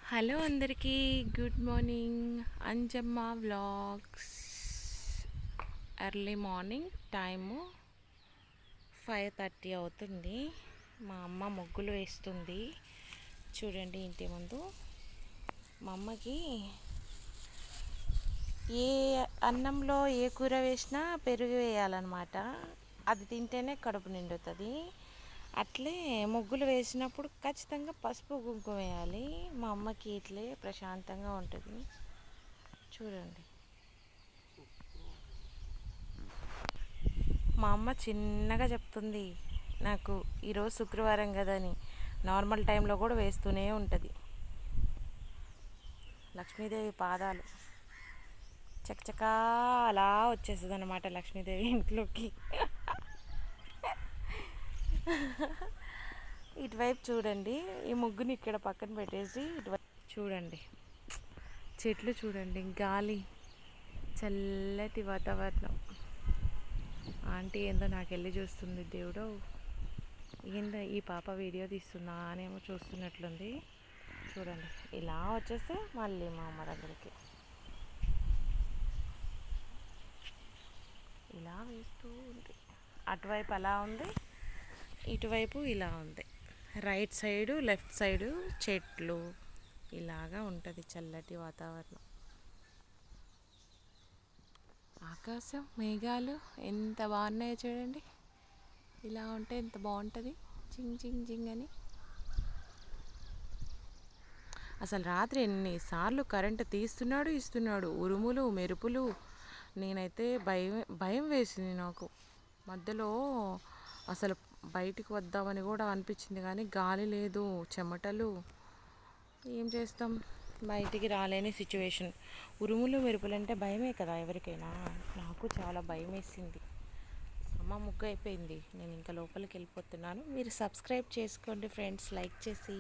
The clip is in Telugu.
హలో అందరికీ good morning. Anjamma vlogs. Early morning time 5:30 అవుతుంది. మా అమ్మ ముగ్గులు వేస్తుంది చూడండి ఇంటి ముందు. మా అమ్మకి ఏ అన్నంలో ఏ కూర వేసినా పెరుగు వేయాలన్నమాట. అది తింటేనే కడుపు నిండుతుంది. అట్లే ముగ్గులు వేసినప్పుడు ఖచ్చితంగా పసుపు కుంకుమ వేయాలి. మా అమ్మకి ఇట్లే ప్రశాంతంగా ఉంటుంది చూడండి. మా అమ్మ చిన్నగా చెప్తుంది నాకు ఈరోజు శుక్రవారం కదని. నార్మల్ టైంలో కూడా వేస్తూనే ఉంటుంది. లక్ష్మీదేవి పాదాలు చకచకా అలా వచ్చేస్తుంది అన్నమాట లక్ష్మీదేవి ఇంట్లోకి. ఇటువైపు చూడండి, ఈ ముగ్గుని ఇక్కడ పక్కన పెట్టేసి ఇటువైపు చూడండి, చెట్లు చూడండి, గాలి, చల్లటి వాతావరణం. ఆంటీ ఏందో నాకు వెళ్ళి చూస్తుంది. దేవుడు ఏందో ఈ పాప వీడియో తీస్తుందా అనేమో చూస్తున్నట్లుంది చూడండి. ఇలా వచ్చేస్తే మళ్ళీ మా అమ్మ దగ్గరికి ఇలా వేస్తూ ఉంది. అటువైపు అలా ఉంది, ఇటువైపు ఇలా ఉంది. రైట్ సైడు లెఫ్ట్ సైడు చెట్లు ఇలాగా ఉంటుంది. చల్లటి వాతావరణం, ఆకాశం, మేఘాలు ఎంత బాగున్నాయో చూడండి. ఇలా ఉంటే ఎంత బాగుంటుంది, జింగ్ జింగ్ జింగ్ అని. అసలు రాత్రి ఎన్నిసార్లు కరెంటు తీస్తున్నాడు ఇస్తున్నాడు, ఉరుములు మెరుపులు. నేనైతే భయం వేసింది నాకు. మధ్యలో అసలు బయటికి వద్దామని కూడా అనిపించింది, కానీ గాలి లేదు, చెమటలు. ఏం చేస్తాం, బయటికి రాలేని సిచ్యువేషన్. ఉరుములు మెరుపులంటే భయమే కదా ఎవరికైనా. నాకు చాలా భయం వేసింది. అమ్మ ముగ్గు అయిపోయింది, నేను ఇంకా లోపలికి వెళ్ళిపోతున్నాను. మీరు సబ్స్క్రైబ్ చేసుకోండి ఫ్రెండ్స్, లైక్ చేసి.